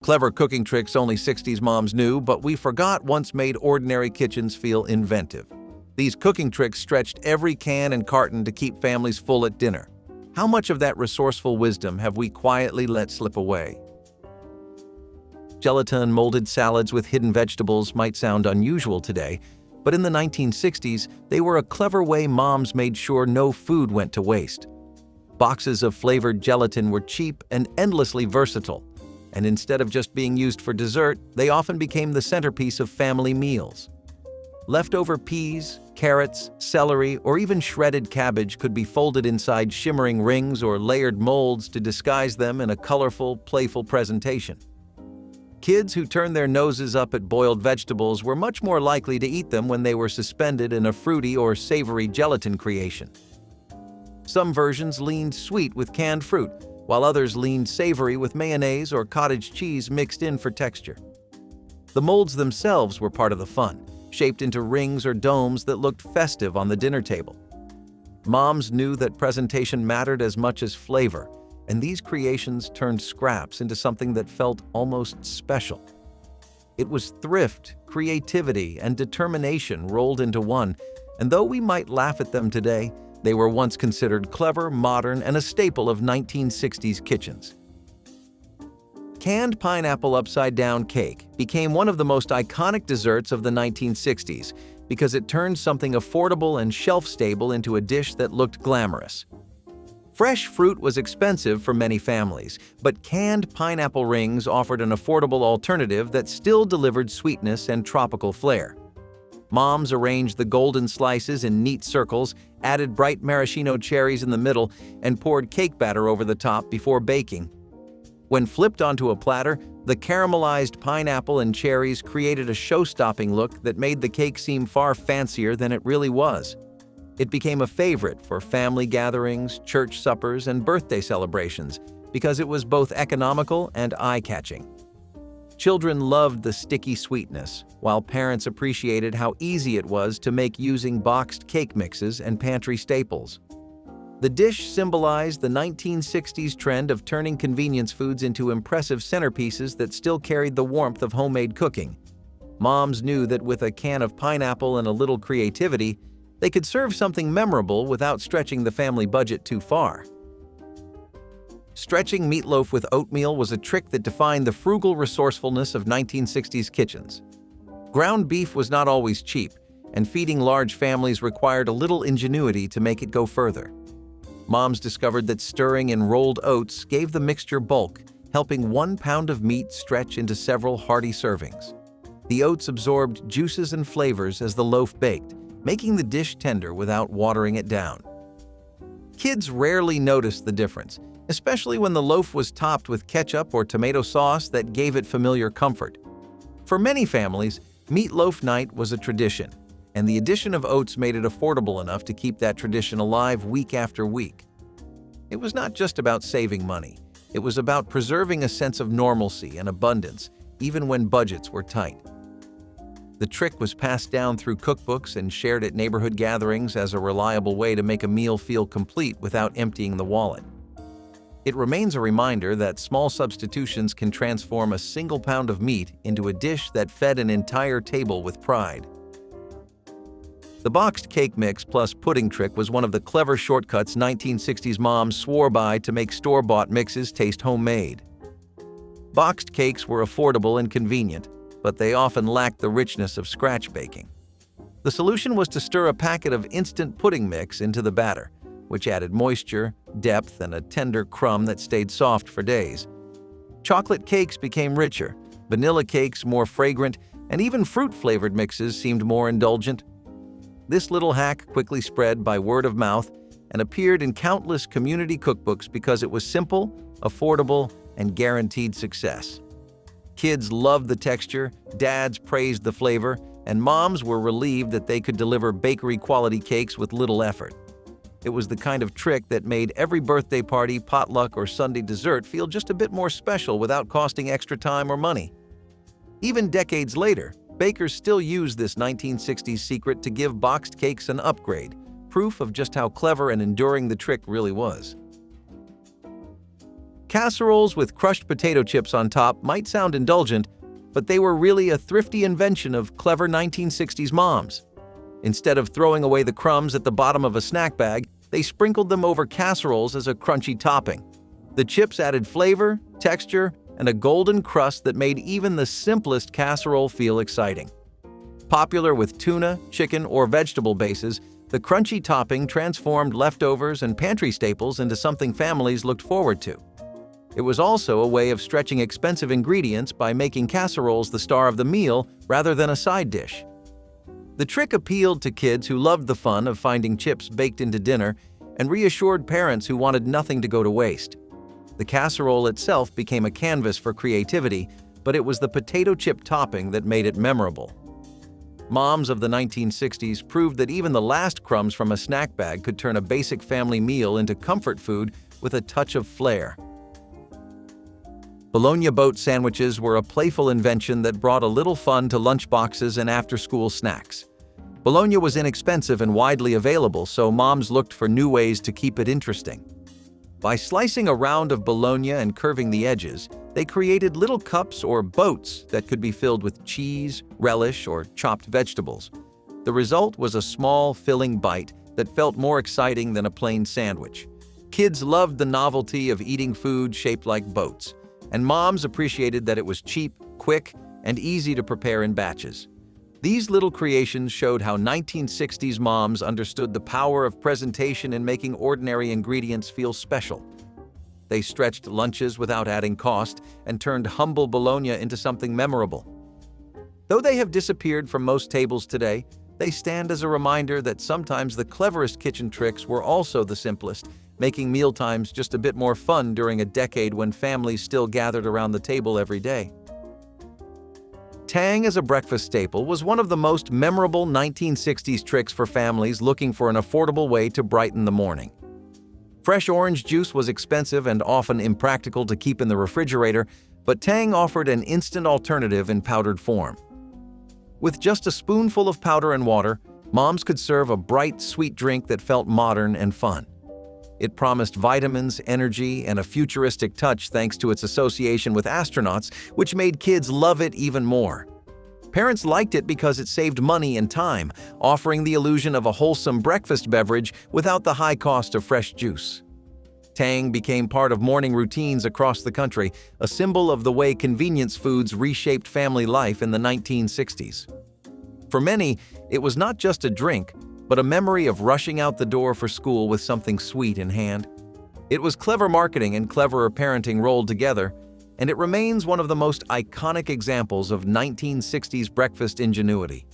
Clever cooking tricks only 60s moms knew, but we forgot once made ordinary kitchens feel inventive. These cooking tricks stretched every can and carton to keep families full at dinner. How much of that resourceful wisdom have we quietly let slip away? Gelatin molded salads with hidden vegetables might sound unusual today, but in the 1960s, they were a clever way moms made sure no food went to waste. Boxes of flavored gelatin were cheap and endlessly versatile, and instead of just being used for dessert, they often became the centerpiece of family meals. Leftover peas, carrots, celery, or even shredded cabbage could be folded inside shimmering rings or layered molds to disguise them in a colorful, playful presentation. Kids who turned their noses up at boiled vegetables were much more likely to eat them when they were suspended in a fruity or savory gelatin creation. Some versions leaned sweet with canned fruit, while others leaned savory with mayonnaise or cottage cheese mixed in for texture. The molds themselves were part of the fun, shaped into rings or domes that looked festive on the dinner table. Moms knew that presentation mattered as much as flavor, and these creations turned scraps into something that felt almost special. It was thrift, creativity, and determination rolled into one, and though we might laugh at them today, they were once considered clever, modern, and a staple of 1960s kitchens. Canned pineapple upside-down cake became one of the most iconic desserts of the 1960s because it turned something affordable and shelf-stable into a dish that looked glamorous. Fresh fruit was expensive for many families, but canned pineapple rings offered an affordable alternative that still delivered sweetness and tropical flair. Moms arranged the golden slices in neat circles, added bright maraschino cherries in the middle, and poured cake batter over the top before baking. When flipped onto a platter, the caramelized pineapple and cherries created a show-stopping look that made the cake seem far fancier than it really was. It became a favorite for family gatherings, church suppers, and birthday celebrations because it was both economical and eye-catching. Children loved the sticky sweetness, while parents appreciated how easy it was to make using boxed cake mixes and pantry staples. The dish symbolized the 1960s trend of turning convenience foods into impressive centerpieces that still carried the warmth of homemade cooking. Moms knew that with a can of pineapple and a little creativity, they could serve something memorable without stretching the family budget too far. Stretching meatloaf with oatmeal was a trick that defined the frugal resourcefulness of 1960s kitchens. Ground beef was not always cheap, and feeding large families required a little ingenuity to make it go further. Moms discovered that stirring in rolled oats gave the mixture bulk, helping 1 pound of meat stretch into several hearty servings. The oats absorbed juices and flavors as the loaf baked, making the dish tender without watering it down. Kids rarely noticed the difference, especially when the loaf was topped with ketchup or tomato sauce that gave it familiar comfort. For many families, meatloaf night was a tradition, and the addition of oats made it affordable enough to keep that tradition alive week after week. It was not just about saving money. It was about preserving a sense of normalcy and abundance, even when budgets were tight. The trick was passed down through cookbooks and shared at neighborhood gatherings as a reliable way to make a meal feel complete without emptying the wallet. It remains a reminder that small substitutions can transform a single pound of meat into a dish that fed an entire table with pride. The boxed cake mix plus pudding trick was one of the clever shortcuts 1960s moms swore by to make store-bought mixes taste homemade. Boxed cakes were affordable and convenient, but they often lacked the richness of scratch baking. The solution was to stir a packet of instant pudding mix into the batter, which added moisture, depth, and a tender crumb that stayed soft for days. Chocolate cakes became richer, vanilla cakes more fragrant, and even fruit-flavored mixes seemed more indulgent. This little hack quickly spread by word of mouth and appeared in countless community cookbooks because it was simple, affordable, and guaranteed success. Kids loved the texture, dads praised the flavor, and moms were relieved that they could deliver bakery-quality cakes with little effort. It was the kind of trick that made every birthday party, potluck, or Sunday dessert feel just a bit more special without costing extra time or money. Even decades later, bakers still use this 1960s secret to give boxed cakes an upgrade, proof of just how clever and enduring the trick really was. Casseroles with crushed potato chips on top might sound indulgent, but they were really a thrifty invention of clever 1960s moms. Instead of throwing away the crumbs at the bottom of a snack bag, they sprinkled them over casseroles as a crunchy topping. The chips added flavor, texture, and a golden crust that made even the simplest casserole feel exciting. Popular with tuna, chicken, or vegetable bases, the crunchy topping transformed leftovers and pantry staples into something families looked forward to. It was also a way of stretching expensive ingredients by making casseroles the star of the meal rather than a side dish. The trick appealed to kids who loved the fun of finding chips baked into dinner and reassured parents who wanted nothing to go to waste. The casserole itself became a canvas for creativity, but it was the potato chip topping that made it memorable. Moms of the 1960s proved that even the last crumbs from a snack bag could turn a basic family meal into comfort food with a touch of flair. Bologna boat sandwiches were a playful invention that brought a little fun to lunchboxes and after-school snacks. Bologna was inexpensive and widely available, so moms looked for new ways to keep it interesting. By slicing a round of bologna and curving the edges, they created little cups or boats that could be filled with cheese, relish, or chopped vegetables. The result was a small, filling bite that felt more exciting than a plain sandwich. Kids loved the novelty of eating food shaped like boats, and moms appreciated that it was cheap, quick, and easy to prepare in batches. These little creations showed how 1960s moms understood the power of presentation in making ordinary ingredients feel special. They stretched lunches without adding cost and turned humble bologna into something memorable. Though they have disappeared from most tables today, they stand as a reminder that sometimes the cleverest kitchen tricks were also the simplest, making mealtimes just a bit more fun during a decade when families still gathered around the table every day. Tang as a breakfast staple was one of the most memorable 1960s tricks for families looking for an affordable way to brighten the morning. Fresh orange juice was expensive and often impractical to keep in the refrigerator, but Tang offered an instant alternative in powdered form. With just a spoonful of powder and water, moms could serve a bright, sweet drink that felt modern and fun. It promised vitamins, energy, and a futuristic touch thanks to its association with astronauts, which made kids love it even more. Parents liked it because it saved money and time, offering the illusion of a wholesome breakfast beverage without the high cost of fresh juice. Tang became part of morning routines across the country, a symbol of the way convenience foods reshaped family life in the 1960s. For many, it was not just a drink, but a memory of rushing out the door for school with something sweet in hand. It was clever marketing and cleverer parenting rolled together, and it remains one of the most iconic examples of 1960s breakfast ingenuity.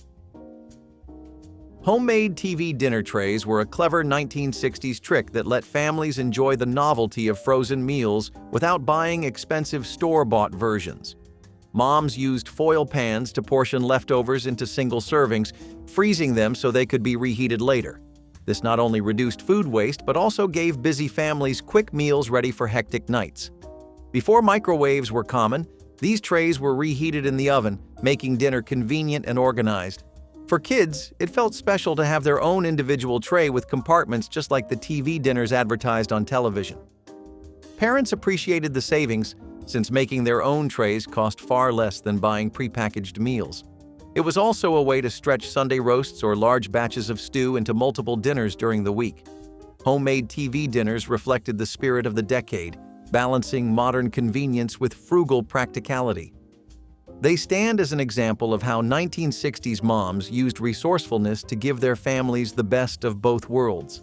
Homemade TV dinner trays were a clever 1960s trick that let families enjoy the novelty of frozen meals without buying expensive store-bought versions. Moms used foil pans to portion leftovers into single servings, freezing them so they could be reheated later. This not only reduced food waste but also gave busy families quick meals ready for hectic nights. Before microwaves were common, these trays were reheated in the oven, making dinner convenient and organized. For kids, it felt special to have their own individual tray with compartments just like the TV dinners advertised on television. Parents appreciated the savings, since making their own trays cost far less than buying prepackaged meals. It was also a way to stretch Sunday roasts or large batches of stew into multiple dinners during the week. Homemade TV dinners reflected the spirit of the decade, balancing modern convenience with frugal practicality. They stand as an example of how 1960s moms used resourcefulness to give their families the best of both worlds.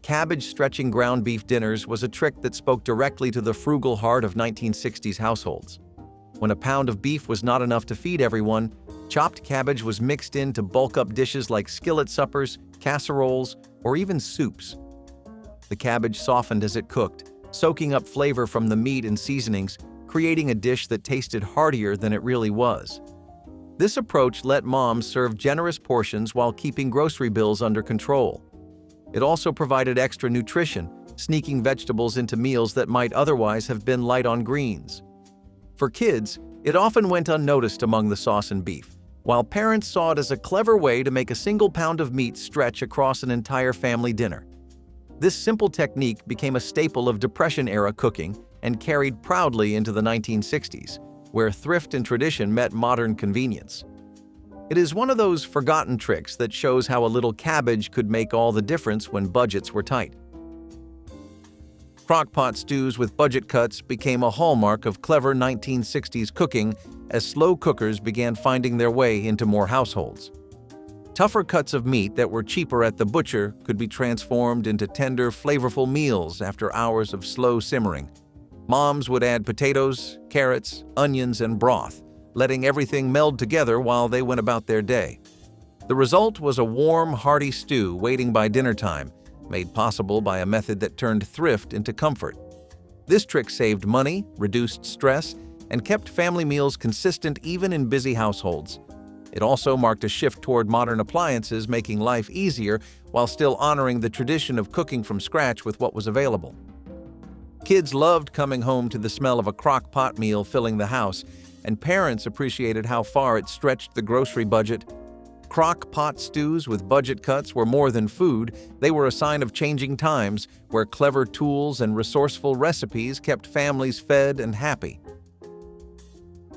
Cabbage-stretching ground beef dinners was a trick that spoke directly to the frugal heart of 1960s households. When a pound of beef was not enough to feed everyone, chopped cabbage was mixed into bulk-up dishes like skillet suppers, casseroles, or even soups. The cabbage softened as it cooked, soaking up flavor from the meat and seasonings, creating a dish that tasted heartier than it really was. This approach let moms serve generous portions while keeping grocery bills under control. It also provided extra nutrition, sneaking vegetables into meals that might otherwise have been light on greens. For kids, it often went unnoticed among the sauce and beef, while parents saw it as a clever way to make a single pound of meat stretch across an entire family dinner. This simple technique became a staple of Depression-era cooking and carried proudly into the 1960s, where thrift and tradition met modern convenience. It is one of those forgotten tricks that shows how a little cabbage could make all the difference when budgets were tight. Crock-pot stews with budget cuts became a hallmark of clever 1960s cooking as slow cookers began finding their way into more households. Tougher cuts of meat that were cheaper at the butcher could be transformed into tender, flavorful meals after hours of slow simmering. Moms would add potatoes, carrots, onions, and broth, letting everything meld together while they went about their day. The result was a warm, hearty stew waiting by dinner time, made possible by a method that turned thrift into comfort. This trick saved money, reduced stress, and kept family meals consistent even in busy households. It also marked a shift toward modern appliances, making life easier while still honoring the tradition of cooking from scratch with what was available. Kids loved coming home to the smell of a crock-pot meal filling the house, and parents appreciated how far it stretched the grocery budget. Crock-pot stews with budget cuts were more than food, they were a sign of changing times, where clever tools and resourceful recipes kept families fed and happy.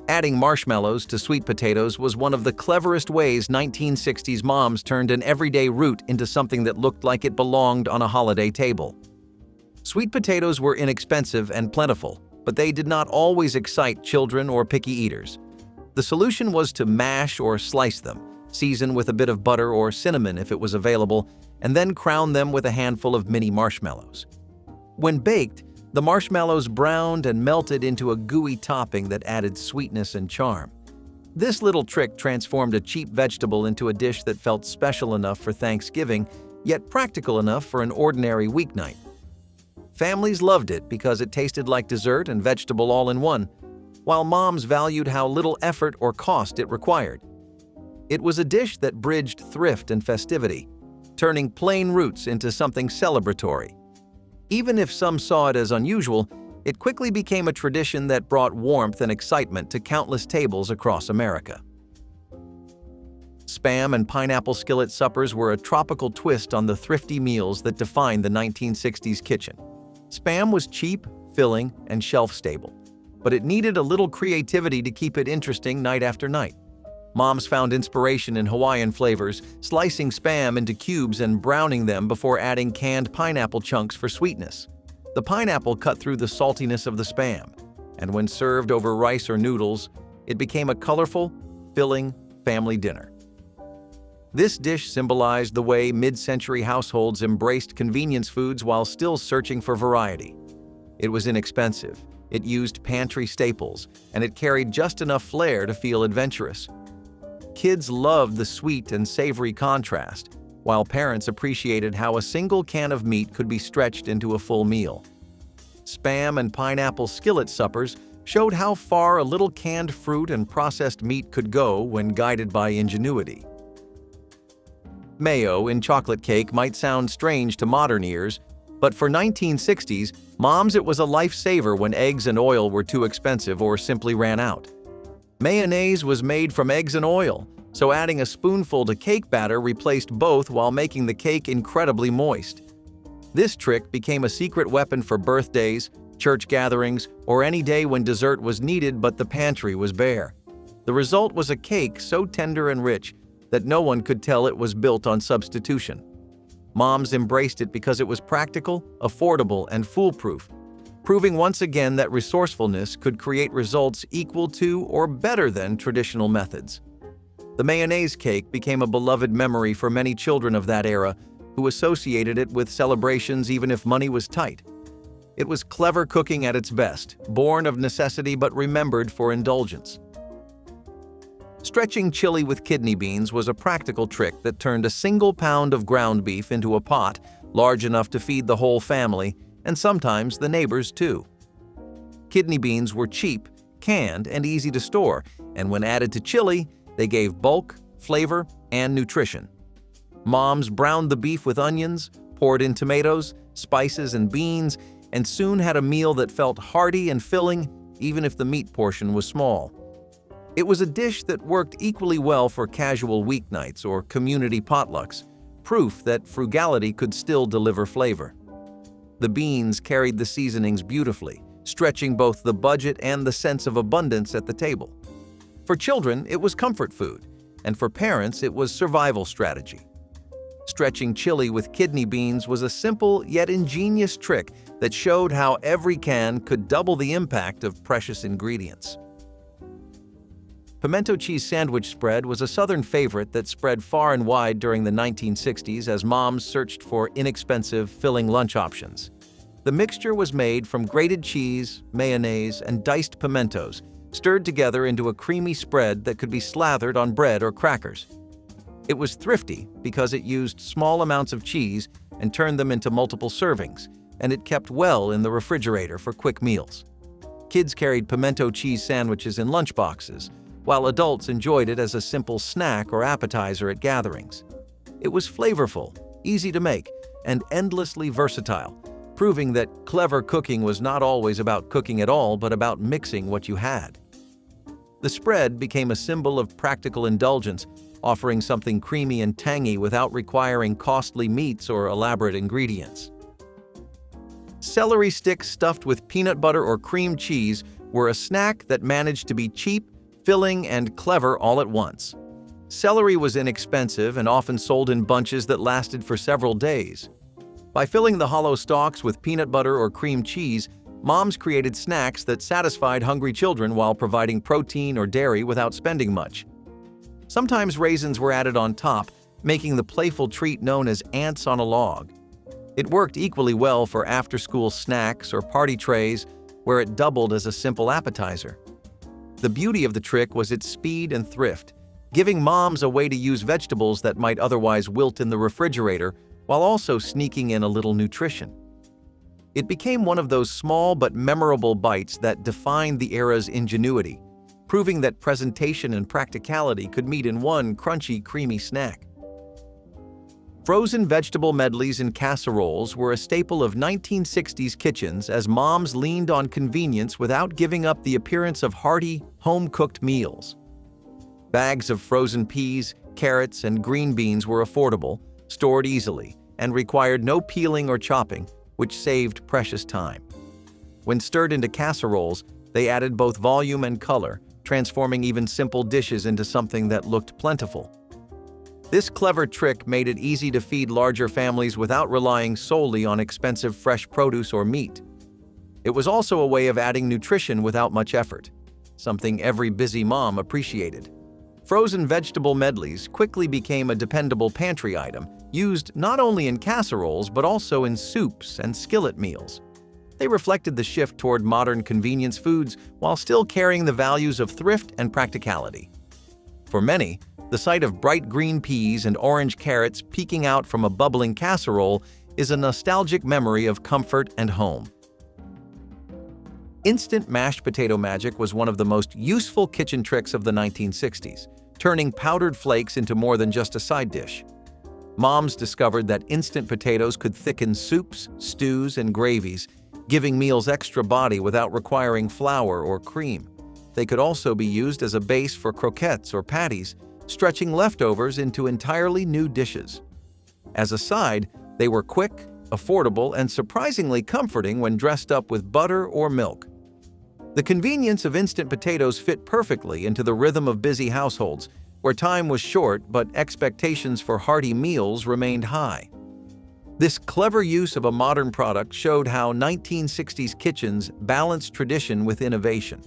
Adding marshmallows to sweet potatoes was one of the cleverest ways 1960s moms turned an everyday root into something that looked like it belonged on a holiday table. Sweet potatoes were inexpensive and plentiful, but they did not always excite children or picky eaters. The solution was to mash or slice them, season with a bit of butter or cinnamon if it was available, and then crown them with a handful of mini marshmallows. When baked, the marshmallows browned and melted into a gooey topping that added sweetness and charm. This little trick transformed a cheap vegetable into a dish that felt special enough for Thanksgiving, yet practical enough for an ordinary weeknight. Families loved it because it tasted like dessert and vegetable all in one, while moms valued how little effort or cost it required. It was a dish that bridged thrift and festivity, turning plain roots into something celebratory. Even if some saw it as unusual, it quickly became a tradition that brought warmth and excitement to countless tables across America. Spam and pineapple skillet suppers were a tropical twist on the thrifty meals that defined the 1960s kitchen. Spam was cheap, filling, and shelf-stable, but it needed a little creativity to keep it interesting night after night. Moms found inspiration in Hawaiian flavors, slicing spam into cubes and browning them before adding canned pineapple chunks for sweetness. The pineapple cut through the saltiness of the spam, and when served over rice or noodles, it became a colorful, filling family dinner. This dish symbolized the way mid-century households embraced convenience foods while still searching for variety. It was inexpensive, it used pantry staples, and it carried just enough flair to feel adventurous. Kids loved the sweet and savory contrast, while parents appreciated how a single can of meat could be stretched into a full meal. Spam and pineapple skillet suppers showed how far a little canned fruit and processed meat could go when guided by ingenuity. Mayo in chocolate cake might sound strange to modern ears, but for 1960s moms it was a lifesaver when eggs and oil were too expensive or simply ran out. Mayonnaise was made from eggs and oil, so adding a spoonful to cake batter replaced both while making the cake incredibly moist. This trick became a secret weapon for birthdays, church gatherings, or any day when dessert was needed but the pantry was bare. The result was a cake so tender and rich that no one could tell it was built on substitution. Moms embraced it because it was practical, affordable, and foolproof, proving once again that resourcefulness could create results equal to or better than traditional methods. The mayonnaise cake became a beloved memory for many children of that era who associated it with celebrations even if money was tight. It was clever cooking at its best, born of necessity but remembered for indulgence. Stretching chili with kidney beans was a practical trick that turned a single pound of ground beef into a pot large enough to feed the whole family, and sometimes the neighbors too. Kidney beans were cheap, canned, and easy to store, and when added to chili, they gave bulk, flavor, and nutrition. Moms browned the beef with onions, poured in tomatoes, spices, and beans, and soon had a meal that felt hearty and filling, even if the meat portion was small. It was a dish that worked equally well for casual weeknights or community potlucks, proof that frugality could still deliver flavor. The beans carried the seasonings beautifully, stretching both the budget and the sense of abundance at the table. For children, it was comfort food, and for parents, it was survival strategy. Stretching chili with kidney beans was a simple yet ingenious trick that showed how every can could double the impact of precious ingredients. Pimento cheese sandwich spread was a Southern favorite that spread far and wide during the 1960s as moms searched for inexpensive, filling lunch options. The mixture was made from grated cheese, mayonnaise, and diced pimentos, stirred together into a creamy spread that could be slathered on bread or crackers. It was thrifty because it used small amounts of cheese and turned them into multiple servings, and it kept well in the refrigerator for quick meals. Kids carried pimento cheese sandwiches in lunchboxes, while adults enjoyed it as a simple snack or appetizer at gatherings. It was flavorful, easy to make, and endlessly versatile, proving that clever cooking was not always about cooking at all, but about mixing what you had. The spread became a symbol of practical indulgence, offering something creamy and tangy without requiring costly meats or elaborate ingredients. Celery sticks stuffed with peanut butter or cream cheese were a snack that managed to be cheap, filling, and clever all at once. Celery was inexpensive and often sold in bunches that lasted for several days. By filling the hollow stalks with peanut butter or cream cheese, moms created snacks that satisfied hungry children while providing protein or dairy without spending much. Sometimes raisins were added on top, making the playful treat known as ants on a log. It worked equally well for after-school snacks or party trays, where it doubled as a simple appetizer. The beauty of the trick was its speed and thrift, giving moms a way to use vegetables that might otherwise wilt in the refrigerator while also sneaking in a little nutrition. It became one of those small but memorable bites that defined the era's ingenuity, proving that presentation and practicality could meet in one crunchy, creamy snack. Frozen vegetable medleys and casseroles were a staple of 1960s kitchens as moms leaned on convenience without giving up the appearance of hearty, home-cooked meals. Bags of frozen peas, carrots, and green beans were affordable, stored easily, and required no peeling or chopping, which saved precious time. When stirred into casseroles, they added both volume and color, transforming even simple dishes into something that looked plentiful. This clever trick made it easy to feed larger families without relying solely on expensive fresh produce or meat. It was also a way of adding nutrition without much effort, something every busy mom appreciated. Frozen vegetable medleys quickly became a dependable pantry item, used not only in casseroles but also in soups and skillet meals. They reflected the shift toward modern convenience foods while still carrying the values of thrift and practicality. For many, the sight of bright green peas and orange carrots peeking out from a bubbling casserole is a nostalgic memory of comfort and home. Instant mashed potato magic was one of the most useful kitchen tricks of the 1960s, turning powdered flakes into more than just a side dish. Moms discovered that instant potatoes could thicken soups, stews, and gravies, giving meals extra body without requiring flour or cream. They could also be used as a base for croquettes or patties, stretching leftovers into entirely new dishes. As a side, they were quick, affordable, and surprisingly comforting when dressed up with butter or milk. The convenience of instant potatoes fit perfectly into the rhythm of busy households, where time was short but expectations for hearty meals remained high. This clever use of a modern product showed how 1960s kitchens balanced tradition with innovation.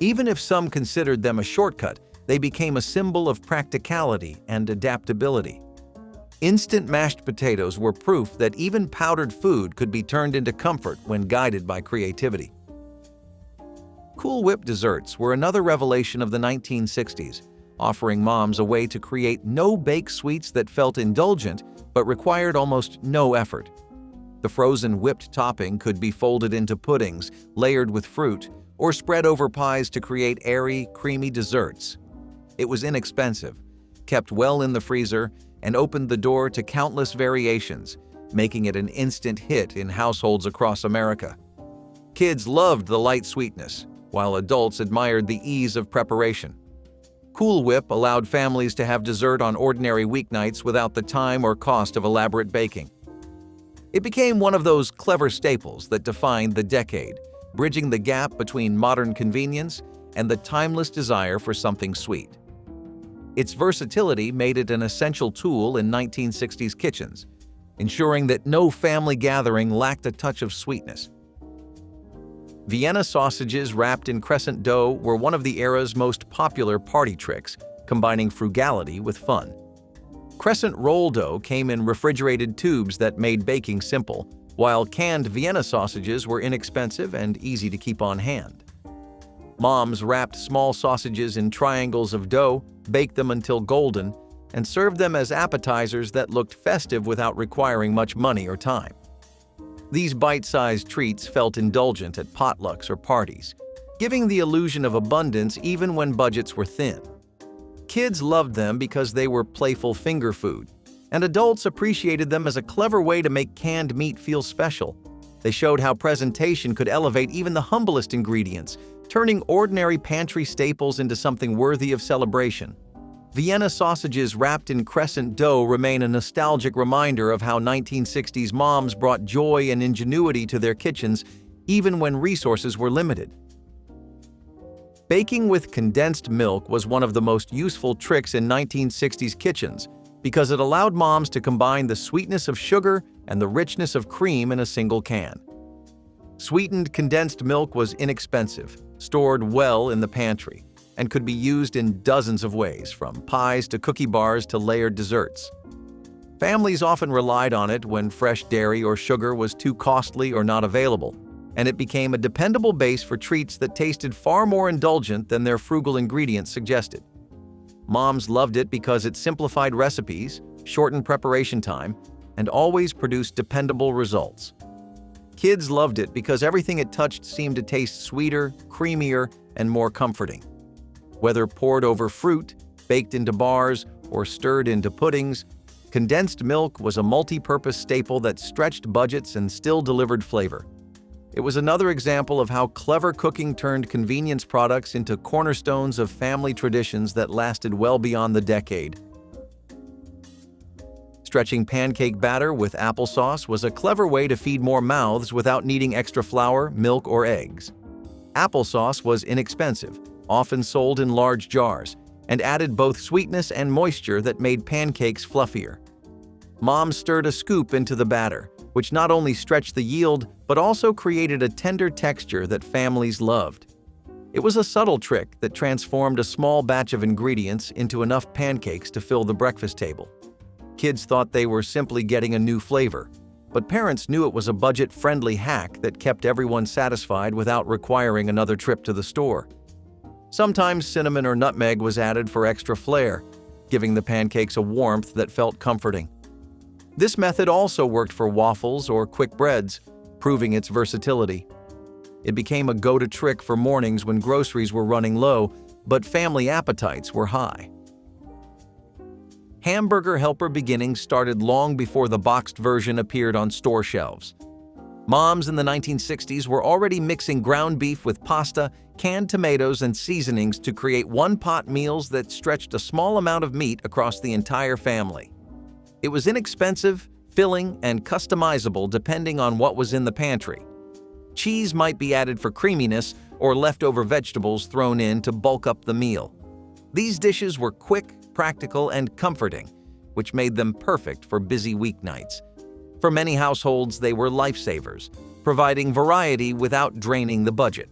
Even if some considered them a shortcut, they became a symbol of practicality and adaptability. Instant mashed potatoes were proof that even powdered food could be turned into comfort when guided by creativity. Cool Whip desserts were another revelation of the 1960s, offering moms a way to create no-bake sweets that felt indulgent but required almost no effort. The frozen whipped topping could be folded into puddings, layered with fruit, or spread over pies to create airy, creamy desserts. It was inexpensive, kept well in the freezer, and opened the door to countless variations, making it an instant hit in households across America. Kids loved the light sweetness, while adults admired the ease of preparation. Cool Whip allowed families to have dessert on ordinary weeknights without the time or cost of elaborate baking. It became one of those clever staples that defined the decade, bridging the gap between modern convenience and the timeless desire for something sweet. Its versatility made it an essential tool in 1960s kitchens, ensuring that no family gathering lacked a touch of sweetness. Vienna sausages wrapped in crescent dough were one of the era's most popular party tricks, combining frugality with fun. Crescent roll dough came in refrigerated tubes that made baking simple, while canned Vienna sausages were inexpensive and easy to keep on hand. Moms wrapped small sausages in triangles of dough, baked them until golden, and served them as appetizers that looked festive without requiring much money or time. These bite-sized treats felt indulgent at potlucks or parties, giving the illusion of abundance even when budgets were thin. Kids loved them because they were playful finger food, and adults appreciated them as a clever way to make canned meat feel special. They showed how presentation could elevate even the humblest ingredients, turning ordinary pantry staples into something worthy of celebration. Vienna sausages wrapped in crescent dough remain a nostalgic reminder of how 1960s moms brought joy and ingenuity to their kitchens, even when resources were limited. Baking with condensed milk was one of the most useful tricks in 1960s kitchens because it allowed moms to combine the sweetness of sugar and the richness of cream in a single can. Sweetened condensed milk was inexpensive, stored well in the pantry, and could be used in dozens of ways, from pies to cookie bars to layered desserts. Families often relied on it when fresh dairy or sugar was too costly or not available, and it became a dependable base for treats that tasted far more indulgent than their frugal ingredients suggested. Moms loved it because it simplified recipes, shortened preparation time, and always produced dependable results. Kids loved it because everything it touched seemed to taste sweeter, creamier, and more comforting. Whether poured over fruit, baked into bars, or stirred into puddings, condensed milk was a multi-purpose staple that stretched budgets and still delivered flavor. It was another example of how clever cooking turned convenience products into cornerstones of family traditions that lasted well beyond the decade. Stretching pancake batter with applesauce was a clever way to feed more mouths without needing extra flour, milk, or eggs. Applesauce was inexpensive, often sold in large jars, and added both sweetness and moisture that made pancakes fluffier. Mom stirred a scoop into the batter, which not only stretched the yield but also created a tender texture that families loved. It was a subtle trick that transformed a small batch of ingredients into enough pancakes to fill the breakfast table. Kids thought they were simply getting a new flavor, but parents knew it was a budget-friendly hack that kept everyone satisfied without requiring another trip to the store. Sometimes cinnamon or nutmeg was added for extra flair, giving the pancakes a warmth that felt comforting. This method also worked for waffles or quick breads, proving its versatility. It became a go-to trick for mornings when groceries were running low, but family appetites were high. Hamburger helper beginnings started long before the boxed version appeared on store shelves. Moms in the 1960s were already mixing ground beef with pasta, canned tomatoes, and seasonings to create one-pot meals that stretched a small amount of meat across the entire family. It was inexpensive, filling, and customizable depending on what was in the pantry. Cheese might be added for creaminess or leftover vegetables thrown in to bulk up the meal. These dishes were quick, practical, and comforting, which made them perfect for busy weeknights. For many households, they were lifesavers, providing variety without draining the budget.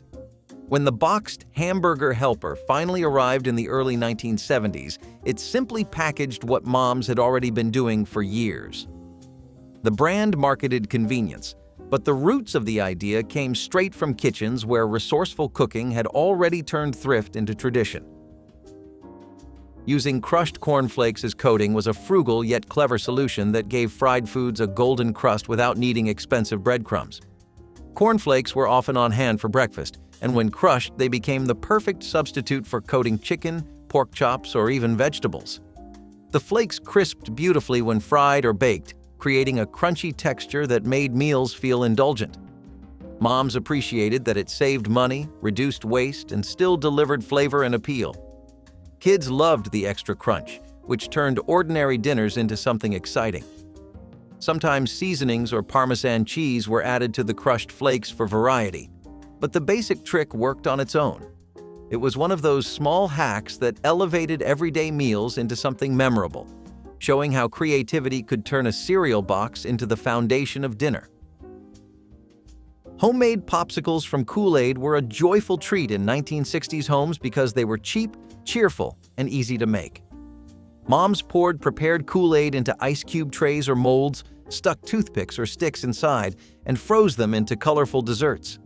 When the boxed hamburger helper finally arrived in the early 1970s, it simply packaged what moms had already been doing for years. The brand marketed convenience, but the roots of the idea came straight from kitchens where resourceful cooking had already turned thrift into tradition. Using crushed cornflakes as coating was a frugal yet clever solution that gave fried foods a golden crust without needing expensive breadcrumbs. Cornflakes were often on hand for breakfast, and when crushed, they became the perfect substitute for coating chicken, pork chops, or even vegetables. The flakes crisped beautifully when fried or baked, creating a crunchy texture that made meals feel indulgent. Moms appreciated that it saved money, reduced waste, and still delivered flavor and appeal. Kids loved the extra crunch, which turned ordinary dinners into something exciting. Sometimes seasonings or Parmesan cheese were added to the crushed flakes for variety. But the basic trick worked on its own. It was one of those small hacks that elevated everyday meals into something memorable, showing how creativity could turn a cereal box into the foundation of dinner. Homemade popsicles from Kool-Aid were a joyful treat in 1960s homes because they were cheap, cheerful, and easy to make. Moms poured prepared Kool-Aid into ice cube trays or molds, stuck toothpicks or sticks inside, and froze them into colorful desserts.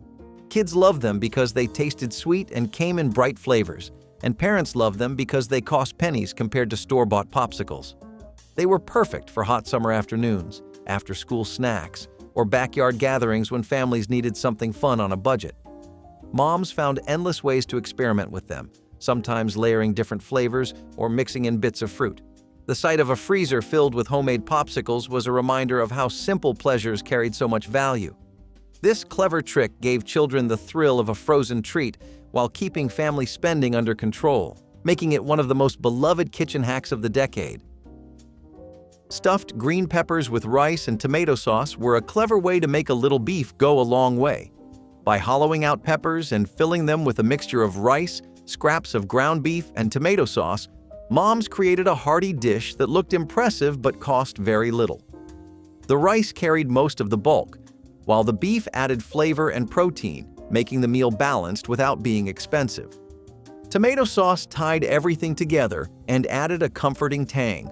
Kids loved them because they tasted sweet and came in bright flavors, and parents loved them because they cost pennies compared to store-bought popsicles. They were perfect for hot summer afternoons, after-school snacks, or backyard gatherings when families needed something fun on a budget. Moms found endless ways to experiment with them, sometimes layering different flavors or mixing in bits of fruit. The sight of a freezer filled with homemade popsicles was a reminder of how simple pleasures carried so much value. This clever trick gave children the thrill of a frozen treat while keeping family spending under control, making it one of the most beloved kitchen hacks of the decade. Stuffed green peppers with rice and tomato sauce were a clever way to make a little beef go a long way. By hollowing out peppers and filling them with a mixture of rice, scraps of ground beef, and tomato sauce, moms created a hearty dish that looked impressive but cost very little. The rice carried most of the bulk, while the beef added flavor and protein, making the meal balanced without being expensive. Tomato sauce tied everything together and added a comforting tang.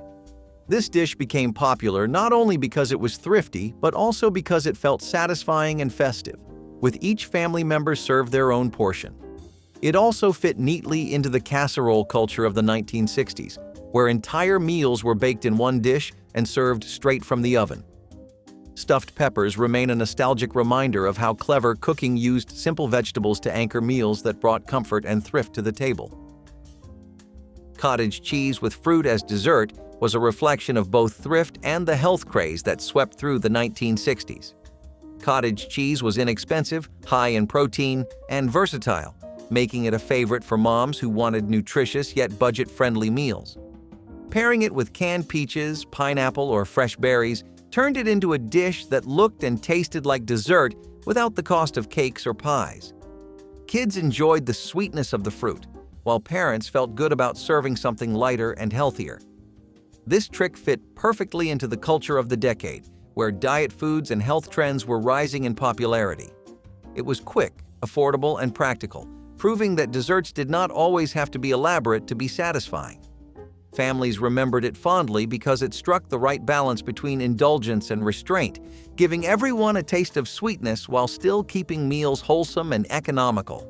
This dish became popular not only because it was thrifty, but also because it felt satisfying and festive, with each family member served their own portion. It also fit neatly into the casserole culture of the 1960s, where entire meals were baked in one dish and served straight from the oven. Stuffed peppers remain a nostalgic reminder of how clever cooking used simple vegetables to anchor meals that brought comfort and thrift to the table. Cottage cheese with fruit as dessert was a reflection of both thrift and the health craze that swept through the 1960s. Cottage cheese was inexpensive, high in protein, and versatile, making it a favorite for moms who wanted nutritious yet budget-friendly meals. Pairing it with canned peaches, pineapple, or fresh berries turned it into a dish that looked and tasted like dessert without the cost of cakes or pies. Kids enjoyed the sweetness of the fruit, while parents felt good about serving something lighter and healthier. This trick fit perfectly into the culture of the decade, where diet foods and health trends were rising in popularity. It was quick, affordable, and practical, proving that desserts did not always have to be elaborate to be satisfying. Families remembered it fondly because it struck the right balance between indulgence and restraint, giving everyone a taste of sweetness while still keeping meals wholesome and economical.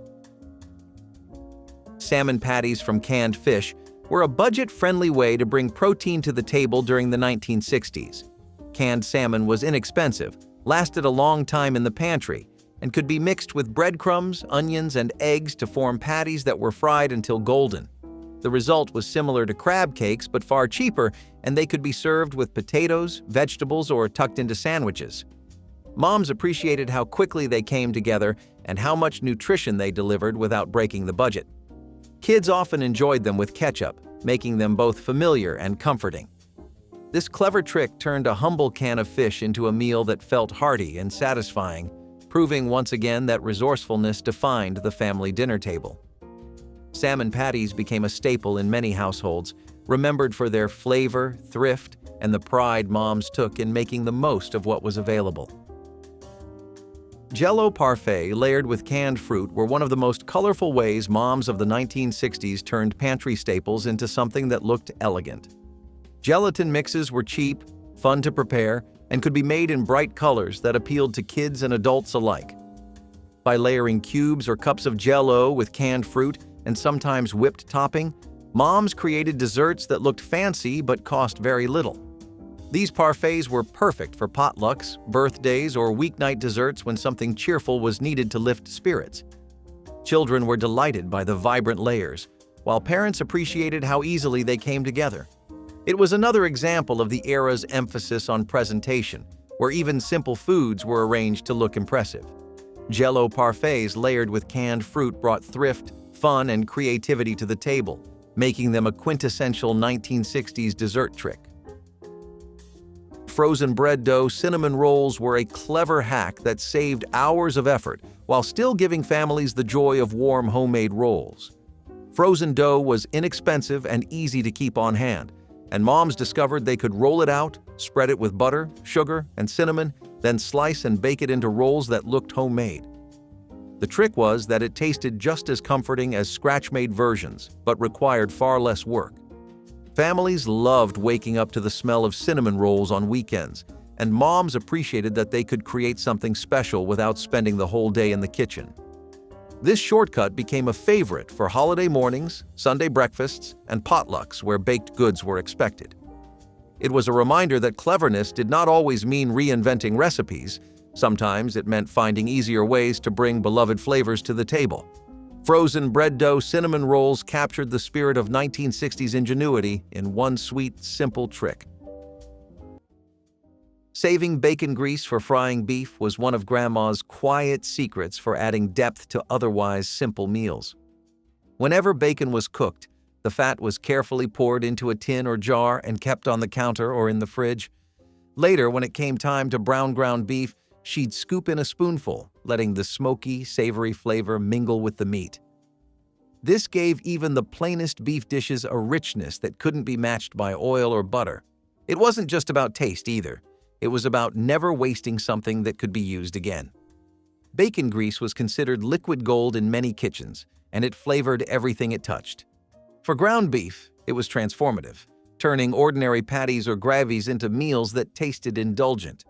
Salmon patties from canned fish were a budget-friendly way to bring protein to the table during the 1960s. Canned salmon was inexpensive, lasted a long time in the pantry, and could be mixed with breadcrumbs, onions, and eggs to form patties that were fried until golden. The result was similar to crab cakes but far cheaper, and they could be served with potatoes, vegetables, or tucked into sandwiches. Moms appreciated how quickly they came together and how much nutrition they delivered without breaking the budget. Kids often enjoyed them with ketchup, making them both familiar and comforting. This clever trick turned a humble can of fish into a meal that felt hearty and satisfying, proving once again that resourcefulness defined the family dinner table. Salmon patties became a staple in many households, remembered for their flavor, thrift, and the pride moms took in making the most of what was available. Jell-O parfait layered with canned fruit were one of the most colorful ways moms of the 1960s turned pantry staples into something that looked elegant. Gelatin mixes were cheap, fun to prepare, and could be made in bright colors that appealed to kids and adults alike. By layering cubes or cups of Jell-O with canned fruit and sometimes whipped topping, moms created desserts that looked fancy but cost very little. These parfaits were perfect for potlucks, birthdays, or weeknight desserts when something cheerful was needed to lift spirits. Children were delighted by the vibrant layers, while parents appreciated how easily they came together. It was another example of the era's emphasis on presentation, where even simple foods were arranged to look impressive. Jell-O parfaits layered with canned fruit brought thrift, fun, and creativity to the table, making them a quintessential 1960s dessert trick. frozen bread dough, cinnamon rolls were a clever hack that saved hours of effort while still giving families the joy of warm homemade rolls. Frozen dough was inexpensive and easy to keep on hand, and moms discovered they could roll it out, spread it with butter, sugar, and cinnamon, then slice and bake it into rolls that looked homemade. The trick was that it tasted just as comforting as scratch-made versions, but required far less work. Families loved waking up to the smell of cinnamon rolls on weekends, and moms appreciated that they could create something special without spending the whole day in the kitchen. This shortcut became a favorite for holiday mornings, Sunday breakfasts, and potlucks where baked goods were expected. It was a reminder that cleverness did not always mean reinventing recipes. Sometimes it meant finding easier ways to bring beloved flavors to the table. Frozen bread dough cinnamon rolls captured the spirit of 1960s ingenuity in one sweet, simple trick. Saving bacon grease for frying beef was one of Grandma's quiet secrets for adding depth to otherwise simple meals. Whenever bacon was cooked, the fat was carefully poured into a tin or jar and kept on the counter or in the fridge. Later, when it came time to brown ground beef, she'd scoop in a spoonful, letting the smoky, savory flavor mingle with the meat. This gave even the plainest beef dishes a richness that couldn't be matched by oil or butter. It wasn't just about taste either. It was about never wasting something that could be used again. Bacon grease was considered liquid gold in many kitchens, and it flavored everything it touched. For ground beef, it was transformative, turning ordinary patties or gravies into meals that tasted indulgent.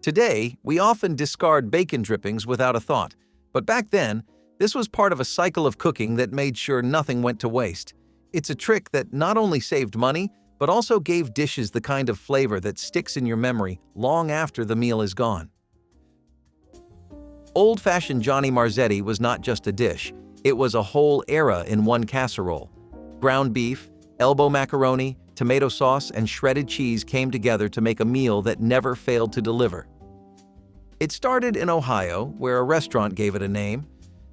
Today, we often discard bacon drippings without a thought, but back then, this was part of a cycle of cooking that made sure nothing went to waste. It's a trick that not only saved money, but also gave dishes the kind of flavor that sticks in your memory long after the meal is gone. Old-fashioned Johnny Marzetti was not just a dish, it was a whole era in one casserole. Ground beef, elbow macaroni, tomato sauce, and shredded cheese came together to make a meal that never failed to deliver. It started in Ohio, where a restaurant gave it a name,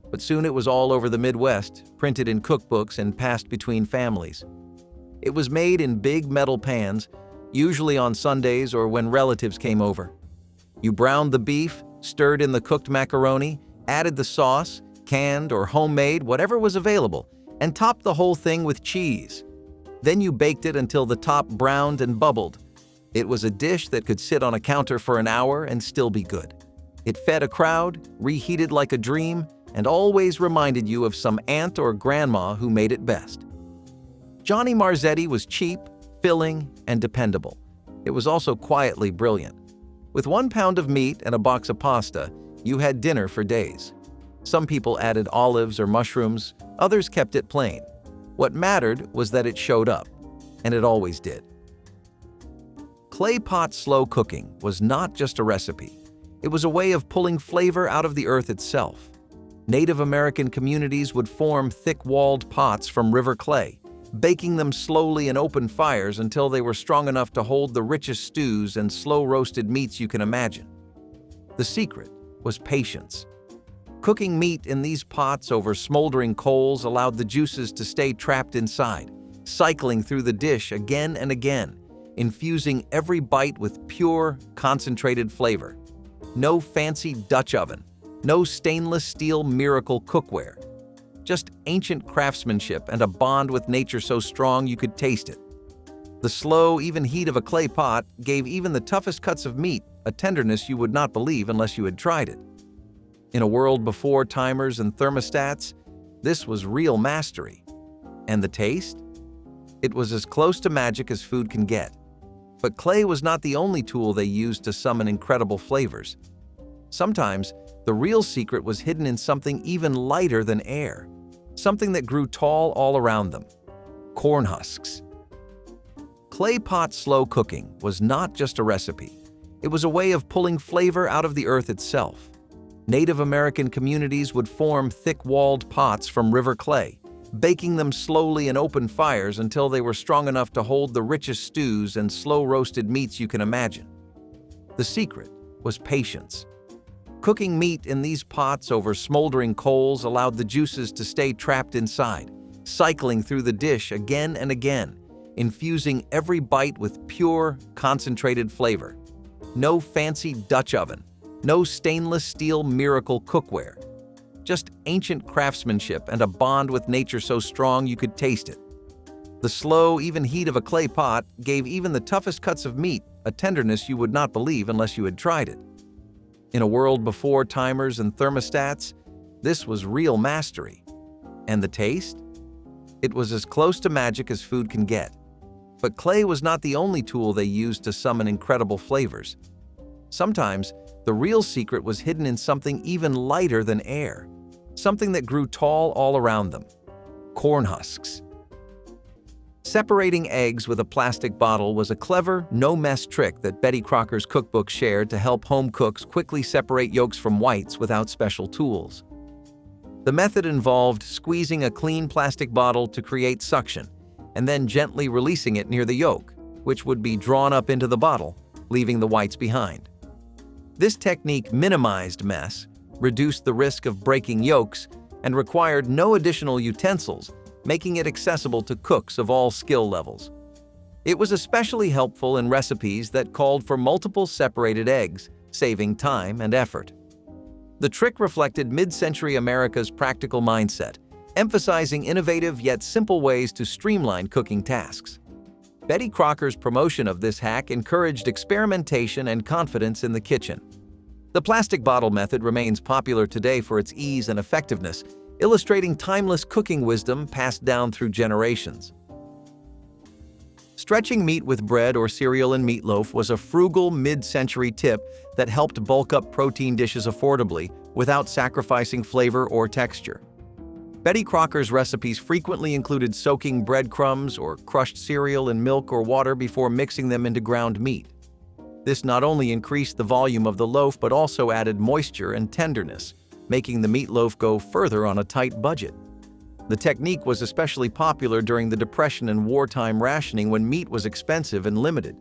but soon it was all over the Midwest, printed in cookbooks and passed between families. It was made in big metal pans, usually on Sundays or when relatives came over. You browned the beef, stirred in the cooked macaroni, added the sauce, canned or homemade, whatever was available, and topped the whole thing with cheese. Then you baked it until the top browned and bubbled. It was a dish that could sit on a counter for an hour and still be good. It fed a crowd, reheated like a dream, and always reminded you of some aunt or grandma who made it best. Johnny Marzetti was cheap, filling, and dependable. It was also quietly brilliant. With 1 pound of meat and a box of pasta, you had dinner for days. Some people added olives or mushrooms, others kept it plain. What mattered was that it showed up, and it always did. Clay pot slow cooking was not just a recipe. It was a way of pulling flavor out of the earth itself. Native American communities would form thick-walled pots from river clay, baking them slowly in open fires until they were strong enough to hold the richest stews and slow-roasted meats you can imagine. The secret was patience. Cooking meat in these pots over smoldering coals allowed the juices to stay trapped inside, cycling through the dish again and again, infusing every bite with pure, concentrated flavor. No fancy Dutch oven, no stainless steel miracle cookware. Just ancient craftsmanship and a bond with nature so strong you could taste it. The slow, even heat of a clay pot gave even the toughest cuts of meat a tenderness you would not believe unless you had tried it. In a world before timers and thermostats, this was real mastery. And the taste? It was as close to magic as food can get. But clay was not the only tool they used to summon incredible flavors. Sometimes, the real secret was hidden in something even lighter than air, something that grew tall all around them: corn husks. Clay pot slow cooking was not just a recipe. It was a way of pulling flavor out of the earth itself. Native American communities would form thick-walled pots from river clay, baking them slowly in open fires until they were strong enough to hold the richest stews and slow-roasted meats you can imagine. The secret was patience. Cooking meat in these pots over smoldering coals allowed the juices to stay trapped inside, cycling through the dish again and again, infusing every bite with pure, concentrated flavor. No fancy Dutch oven, no stainless steel miracle cookware. Just ancient craftsmanship and a bond with nature so strong you could taste it. The slow, even heat of a clay pot gave even the toughest cuts of meat a tenderness you would not believe unless you had tried it. In a world before timers and thermostats, this was real mastery. And the taste? It was as close to magic as food can get. But clay was not the only tool they used to summon incredible flavors. Sometimes, the real secret was hidden in something even lighter than air, something that grew tall all around them: corn husks. Separating eggs with a plastic bottle was a clever, no-mess trick that Betty Crocker's cookbook shared to help home cooks quickly separate yolks from whites without special tools. The method involved squeezing a clean plastic bottle to create suction, and then gently releasing it near the yolk, which would be drawn up into the bottle, leaving the whites behind. This technique minimized mess, reduced the risk of breaking yolks, and required no additional utensils, making it accessible to cooks of all skill levels. It was especially helpful in recipes that called for multiple separated eggs, saving time and effort. The trick reflected mid-century America's practical mindset, emphasizing innovative yet simple ways to streamline cooking tasks. Betty Crocker's promotion of this hack encouraged experimentation and confidence in the kitchen. The plastic bottle method remains popular today for its ease and effectiveness, illustrating timeless cooking wisdom passed down through generations. Stretching meat with bread or cereal and meatloaf was a frugal mid-century tip that helped bulk up protein dishes affordably without sacrificing flavor or texture. Betty Crocker's recipes frequently included soaking breadcrumbs or crushed cereal in milk or water before mixing them into ground meat. This not only increased the volume of the loaf but also added moisture and tenderness, making the meatloaf go further on a tight budget. The technique was especially popular during the Depression and wartime rationing when meat was expensive and limited.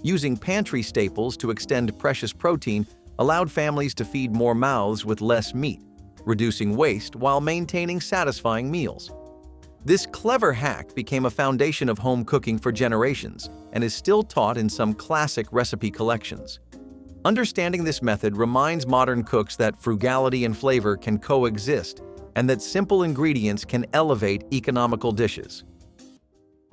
Using pantry staples to extend precious protein allowed families to feed more mouths with less meat, reducing waste while maintaining satisfying meals. This clever hack became a foundation of home cooking for generations and is still taught in some classic recipe collections. Understanding this method reminds modern cooks that frugality and flavor can coexist and that simple ingredients can elevate economical dishes.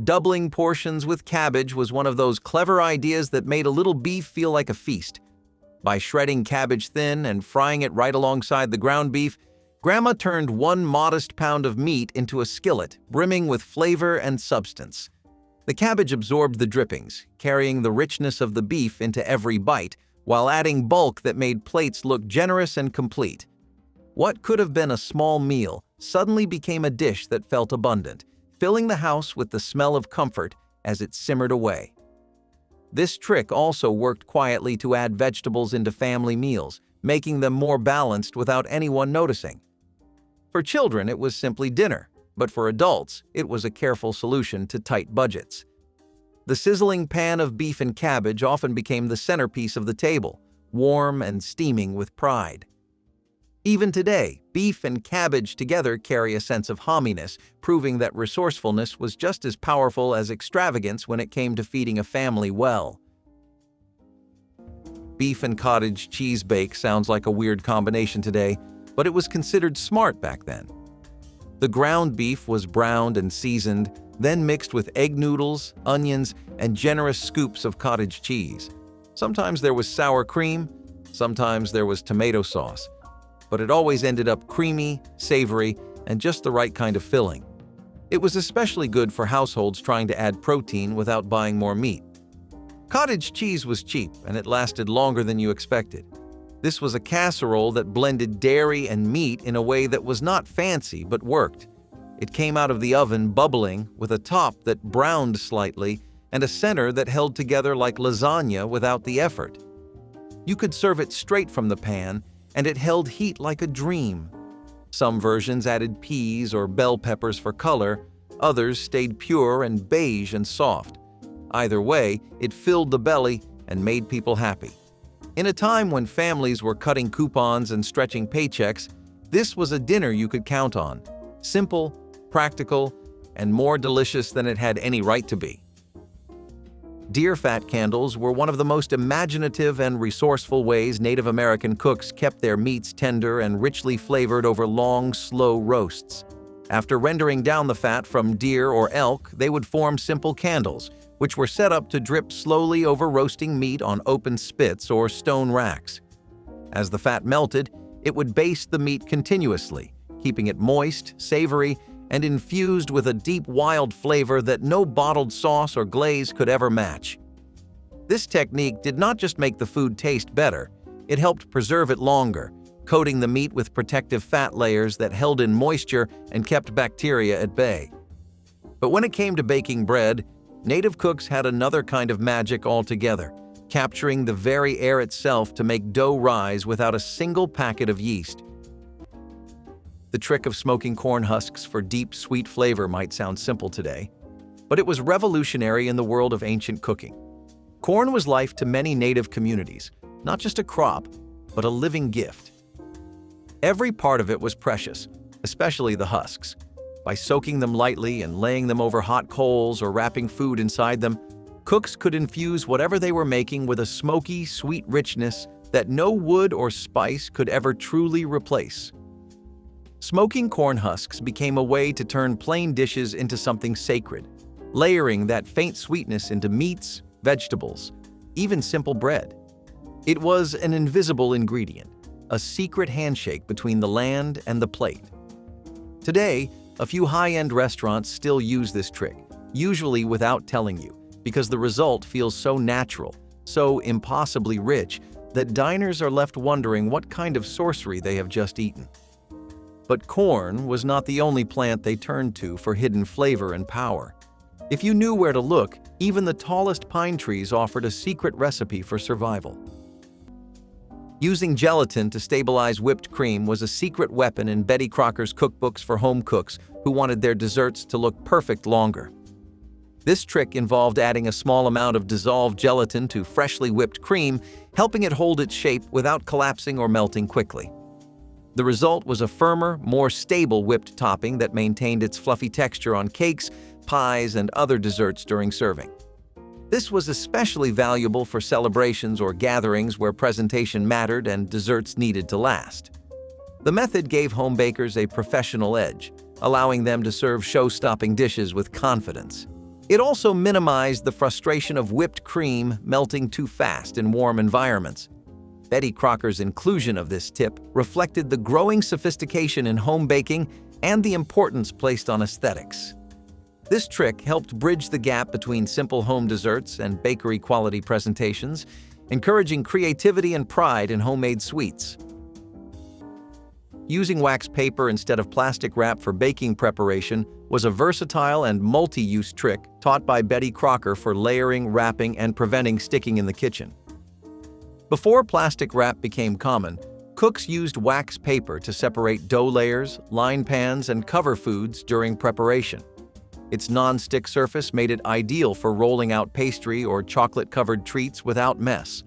Doubling portions with cabbage was one of those clever ideas that made a little beef feel like a feast. By shredding cabbage thin and frying it right alongside the ground beef, Grandma turned one modest pound of meat into a skillet brimming with flavor and substance. The cabbage absorbed the drippings, carrying the richness of the beef into every bite, while adding bulk that made plates look generous and complete. What could have been a small meal suddenly became a dish that felt abundant, filling the house with the smell of comfort as it simmered away. This trick also worked quietly to add vegetables into family meals, making them more balanced without anyone noticing. For children, it was simply dinner, but for adults, it was a careful solution to tight budgets. The sizzling pan of beef and cabbage often became the centerpiece of the table, warm and steaming with pride. Even today, beef and cabbage together carry a sense of hominess, proving that resourcefulness was just as powerful as extravagance when it came to feeding a family well. Beef and cottage cheese bake sounds like a weird combination today, but it was considered smart back then. The ground beef was browned and seasoned, then mixed with egg noodles, onions, and generous scoops of cottage cheese. Sometimes there was sour cream, sometimes there was tomato sauce, but it always ended up creamy, savory, and just the right kind of filling. It was especially good for households trying to add protein without buying more meat. Cottage cheese was cheap, and it lasted longer than you expected. This was a casserole that blended dairy and meat in a way that was not fancy but worked. It came out of the oven bubbling, with a top that browned slightly and a center that held together like lasagna without the effort. You could serve it straight from the pan, and it held heat like a dream. Some versions added peas or bell peppers for color, others stayed pure and beige and soft. Either way, it filled the belly and made people happy. In a time when families were cutting coupons and stretching paychecks, this was a dinner you could count on. Simple, practical, and more delicious than it had any right to be. Deer fat candles were one of the most imaginative and resourceful ways Native American cooks kept their meats tender and richly flavored over long, slow roasts. After rendering down the fat from deer or elk, they would form simple candles, which were set up to drip slowly over roasting meat on open spits or stone racks. As the fat melted, it would baste the meat continuously, keeping it moist, savory, and infused with a deep, wild flavor that no bottled sauce or glaze could ever match. This technique did not just make the food taste better, it helped preserve it longer, coating the meat with protective fat layers that held in moisture and kept bacteria at bay. But when it came to baking bread, native cooks had another kind of magic altogether, capturing the very air itself to make dough rise without a single packet of yeast. The trick of smoking corn husks for deep, sweet flavor might sound simple today, but it was revolutionary in the world of ancient cooking. Corn was life to many native communities, not just a crop, but a living gift. Every part of it was precious, especially the husks. By soaking them lightly and laying them over hot coals or wrapping food inside them, cooks could infuse whatever they were making with a smoky, sweet richness that no wood or spice could ever truly replace. Smoking corn husks became a way to turn plain dishes into something sacred, layering that faint sweetness into meats, vegetables, even simple bread. It was an invisible ingredient, a secret handshake between the land and the plate. Today, a few high-end restaurants still use this trick, usually without telling you, because the result feels so natural, so impossibly rich, that diners are left wondering what kind of sorcery they have just eaten. But corn was not the only plant they turned to for hidden flavor and power. If you knew where to look, even the tallest pine trees offered a secret recipe for survival. Using gelatin to stabilize whipped cream was a secret weapon in Betty Crocker's cookbooks for home cooks who wanted their desserts to look perfect longer. This trick involved adding a small amount of dissolved gelatin to freshly whipped cream, helping it hold its shape without collapsing or melting quickly. The result was a firmer, more stable whipped topping that maintained its fluffy texture on cakes, pies, and other desserts during serving. This was especially valuable for celebrations or gatherings where presentation mattered and desserts needed to last. The method gave home bakers a professional edge, allowing them to serve show-stopping dishes with confidence. It also minimized the frustration of whipped cream melting too fast in warm environments. Betty Crocker's inclusion of this tip reflected the growing sophistication in home baking and the importance placed on aesthetics. This trick helped bridge the gap between simple home desserts and bakery-quality presentations, encouraging creativity and pride in homemade sweets. Using wax paper instead of plastic wrap for baking preparation was a versatile and multi-use trick taught by Betty Crocker for layering, wrapping, and preventing sticking in the kitchen. Before plastic wrap became common, cooks used wax paper to separate dough layers, line pans, and cover foods during preparation. Its non-stick surface made it ideal for rolling out pastry or chocolate-covered treats without mess.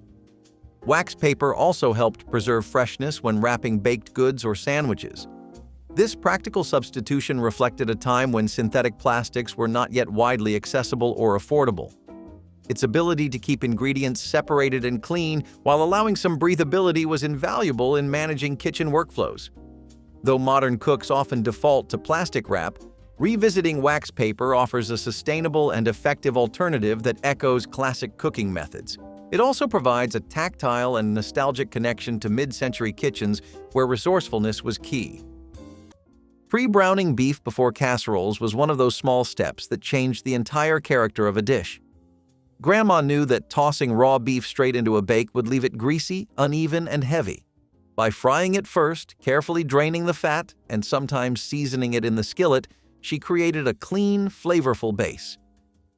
Wax paper also helped preserve freshness when wrapping baked goods or sandwiches. This practical substitution reflected a time when synthetic plastics were not yet widely accessible or affordable. Its ability to keep ingredients separated and clean while allowing some breathability was invaluable in managing kitchen workflows. Though modern cooks often default to plastic wrap, revisiting wax paper offers a sustainable and effective alternative that echoes classic cooking methods. It also provides a tactile and nostalgic connection to mid-century kitchens where resourcefulness was key. Pre-browning beef before casseroles was one of those small steps that changed the entire character of a dish. Grandma knew that tossing raw beef straight into a bake would leave it greasy, uneven, and heavy. By frying it first, carefully draining the fat, and sometimes seasoning it in the skillet, she created a clean, flavorful base.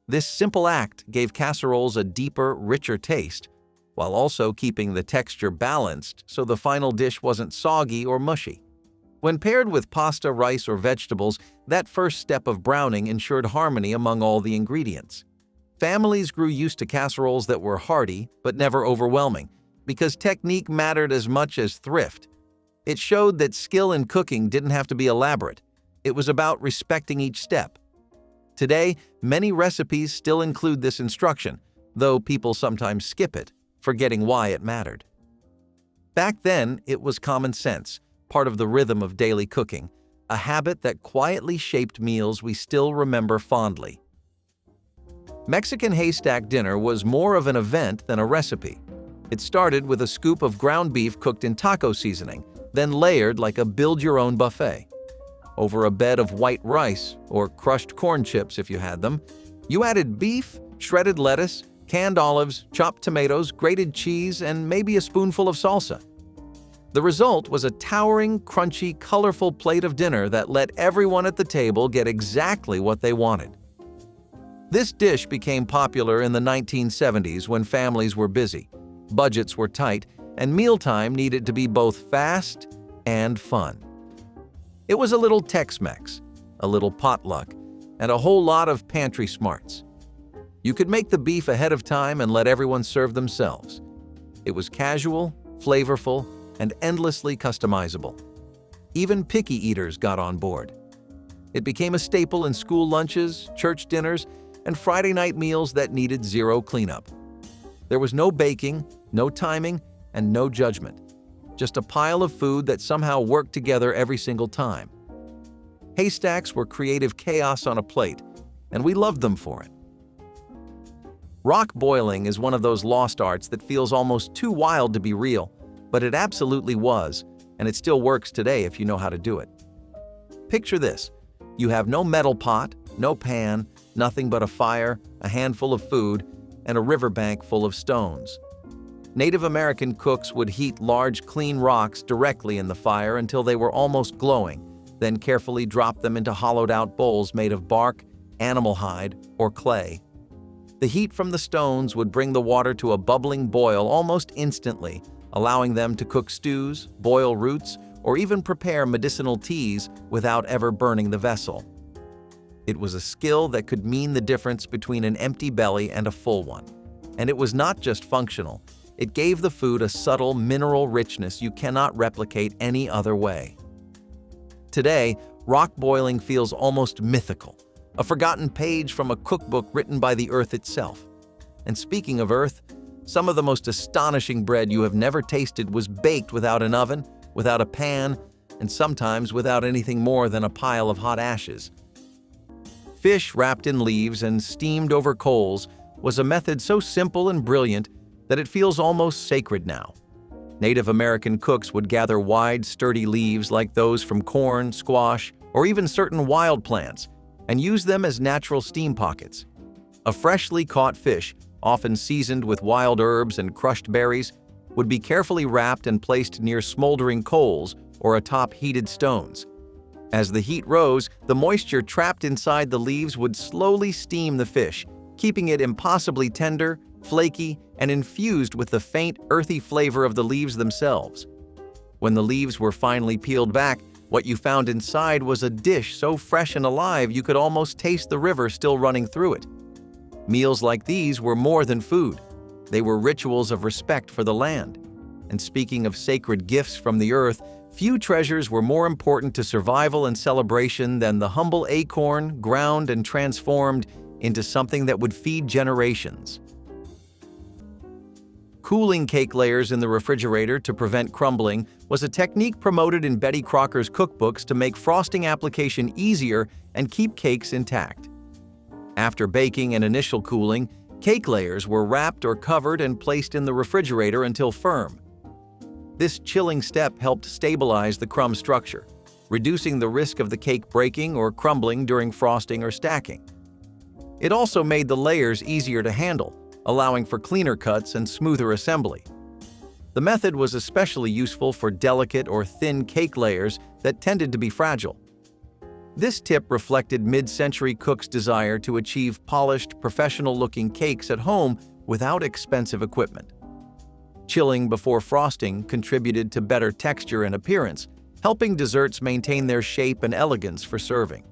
This simple act gave casseroles a deeper, richer taste, while also keeping the texture balanced so the final dish wasn't soggy or mushy. When paired with pasta, rice, or vegetables, that first step of browning ensured harmony among all the ingredients. Families grew used to casseroles that were hearty but never overwhelming, because technique mattered as much as thrift. It showed that skill in cooking didn't have to be elaborate. It was about respecting each step. Today, many recipes still include this instruction, though people sometimes skip it, forgetting why it mattered. Back then, it was common sense, part of the rhythm of daily cooking, a habit that quietly shaped meals we still remember fondly. Mexican haystack dinner was more of an event than a recipe. It started with a scoop of ground beef cooked in taco seasoning, then layered like a build-your-own buffet. Over a bed of white rice, or crushed corn chips if you had them, you added beef, shredded lettuce, canned olives, chopped tomatoes, grated cheese, and maybe a spoonful of salsa. The result was a towering, crunchy, colorful plate of dinner that let everyone at the table get exactly what they wanted. This dish became popular in the 1970s when families were busy, budgets were tight, and mealtime needed to be both fast and fun. It was a little Tex-Mex, a little potluck, and a whole lot of pantry smarts. You could make the beef ahead of time and let everyone serve themselves. It was casual, flavorful, and endlessly customizable. Even picky eaters got on board. It became a staple in school lunches, church dinners, and Friday night meals that needed zero cleanup. There was no baking, no timing, and no judgment. Just a pile of food that somehow worked together every single time. Haystacks were creative chaos on a plate, and we loved them for it. Rock boiling is one of those lost arts that feels almost too wild to be real, but it absolutely was, and it still works today if you know how to do it. Picture this. You have no metal pot, no pan, nothing but a fire, a handful of food, and a riverbank full of stones. Native American cooks would heat large, clean rocks directly in the fire until they were almost glowing, then carefully drop them into hollowed-out bowls made of bark, animal hide, or clay. The heat from the stones would bring the water to a bubbling boil almost instantly, allowing them to cook stews, boil roots, or even prepare medicinal teas without ever burning the vessel. It was a skill that could mean the difference between an empty belly and a full one. And it was not just functional. It gave the food a subtle mineral richness you cannot replicate any other way. Today, rock boiling feels almost mythical, a forgotten page from a cookbook written by the earth itself. And speaking of earth, some of the most astonishing bread you have never tasted was baked without an oven, without a pan, and sometimes without anything more than a pile of hot ashes. Fish wrapped in leaves and steamed over coals was a method so simple and brilliant that it feels almost sacred now. Native American cooks would gather wide, sturdy leaves like those from corn, squash, or even certain wild plants, and use them as natural steam pockets. A freshly caught fish, often seasoned with wild herbs and crushed berries, would be carefully wrapped and placed near smoldering coals or atop heated stones. As the heat rose, the moisture trapped inside the leaves would slowly steam the fish, keeping it impossibly tender, flaky, and infused with the faint, earthy flavor of the leaves themselves. When the leaves were finally peeled back, what you found inside was a dish so fresh and alive you could almost taste the river still running through it. Meals like these were more than food. They were rituals of respect for the land. And speaking of sacred gifts from the earth, few treasures were more important to survival and celebration than the humble acorn ground and transformed into something that would feed generations. Cooling cake layers in the refrigerator to prevent crumbling was a technique promoted in Betty Crocker's cookbooks to make frosting application easier and keep cakes intact. After baking and initial cooling, cake layers were wrapped or covered and placed in the refrigerator until firm. This chilling step helped stabilize the crumb structure, reducing the risk of the cake breaking or crumbling during frosting or stacking. It also made the layers easier to handle, allowing for cleaner cuts and smoother assembly. The method was especially useful for delicate or thin cake layers that tended to be fragile. This tip reflected mid-century cooks' desire to achieve polished, professional-looking cakes at home without expensive equipment. Chilling before frosting contributed to better texture and appearance, helping desserts maintain their shape and elegance for serving.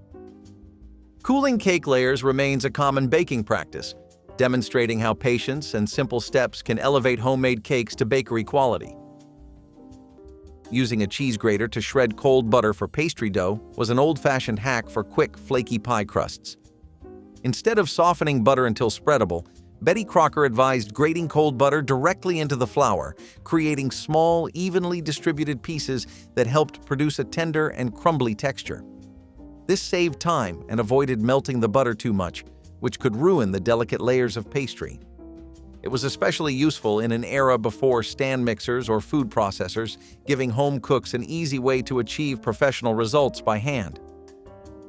Cooling cake layers remains a common baking practice, demonstrating how patience and simple steps can elevate homemade cakes to bakery quality. Using a cheese grater to shred cold butter for pastry dough was an old-fashioned hack for quick, flaky pie crusts. Instead of softening butter until spreadable, Betty Crocker advised grating cold butter directly into the flour, creating small, evenly distributed pieces that helped produce a tender and crumbly texture. This saved time and avoided melting the butter too much, which could ruin the delicate layers of pastry. It was especially useful in an era before stand mixers or food processors, giving home cooks an easy way to achieve professional results by hand.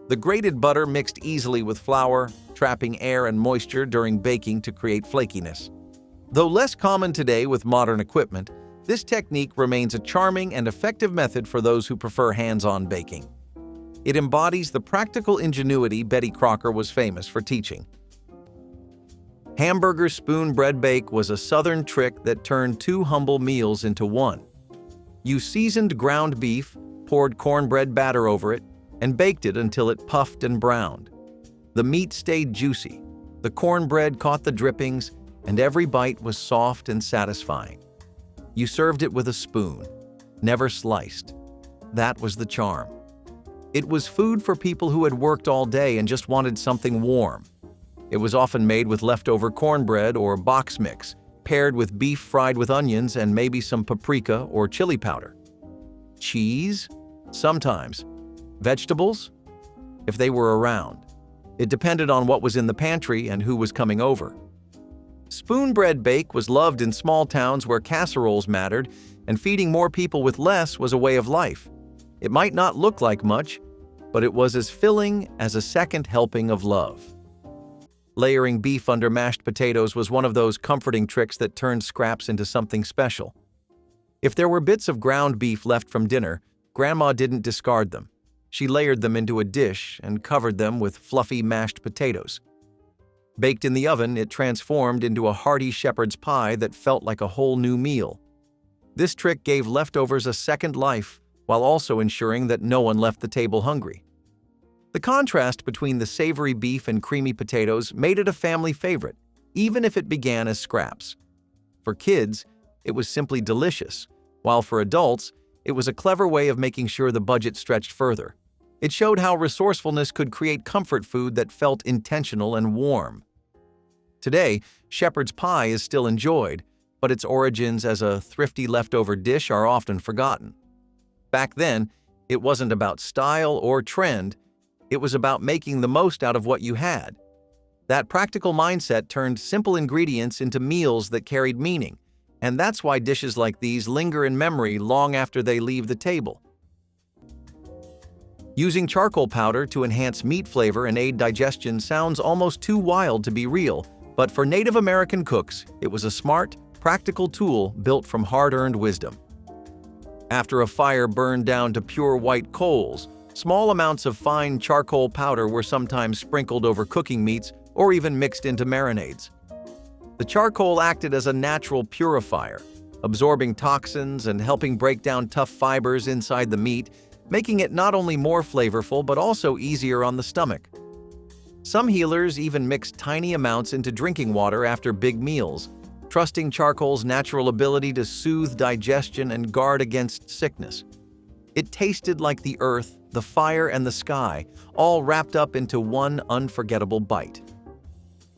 The grated butter mixed easily with flour, trapping air and moisture during baking to create flakiness. Though less common today with modern equipment, this technique remains a charming and effective method for those who prefer hands-on baking. It embodies the practical ingenuity Betty Crocker was famous for teaching. Hamburger spoon bread bake was a Southern trick that turned two humble meals into one. You seasoned ground beef, poured cornbread batter over it, and baked it until it puffed and browned. The meat stayed juicy, the cornbread caught the drippings, and every bite was soft and satisfying. You served it with a spoon, never sliced. That was the charm. It was food for people who had worked all day and just wanted something warm. It was often made with leftover cornbread or box mix, paired with beef fried with onions and maybe some paprika or chili powder. Cheese? Sometimes. Vegetables? If they were around. It depended on what was in the pantry and who was coming over. Spoon bread bake was loved in small towns where casseroles mattered, and feeding more people with less was a way of life. It might not look like much, but it was as filling as a second helping of love. Layering beef under mashed potatoes was one of those comforting tricks that turned scraps into something special. If there were bits of ground beef left from dinner, Grandma didn't discard them. She layered them into a dish and covered them with fluffy mashed potatoes. Baked in the oven, it transformed into a hearty shepherd's pie that felt like a whole new meal. This trick gave leftovers a second life while also ensuring that no one left the table hungry. The contrast between the savory beef and creamy potatoes made it a family favorite, even if it began as scraps. For kids, it was simply delicious, while for adults, it was a clever way of making sure the budget stretched further. It showed how resourcefulness could create comfort food that felt intentional and warm. Today, shepherd's pie is still enjoyed, but its origins as a thrifty leftover dish are often forgotten. Back then, it wasn't about style or trend, it was about making the most out of what you had. That practical mindset turned simple ingredients into meals that carried meaning, and that's why dishes like these linger in memory long after they leave the table. Using charcoal powder to enhance meat flavor and aid digestion sounds almost too wild to be real, but for Native American cooks, it was a smart, practical tool built from hard-earned wisdom. After a fire burned down to pure white coals, small amounts of fine charcoal powder were sometimes sprinkled over cooking meats or even mixed into marinades. The charcoal acted as a natural purifier, absorbing toxins and helping break down tough fibers inside the meat, making it not only more flavorful but also easier on the stomach. Some healers even mixed tiny amounts into drinking water after big meals, trusting charcoal's natural ability to soothe digestion and guard against sickness. It tasted like the earth, the fire, and the sky, all wrapped up into one unforgettable bite.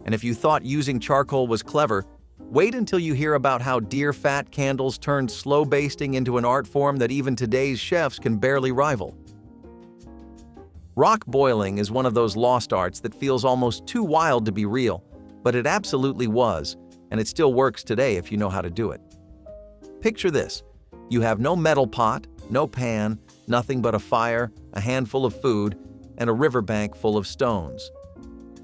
And if you thought using charcoal was clever, wait until you hear about how deer fat candles turned slow basting into an art form that even today's chefs can barely rival. Rock boiling is one of those lost arts that feels almost too wild to be real, but it absolutely was, and it still works today if you know how to do it. Picture this. You have no metal pot, no pan, nothing but a fire, a handful of food, and a riverbank full of stones.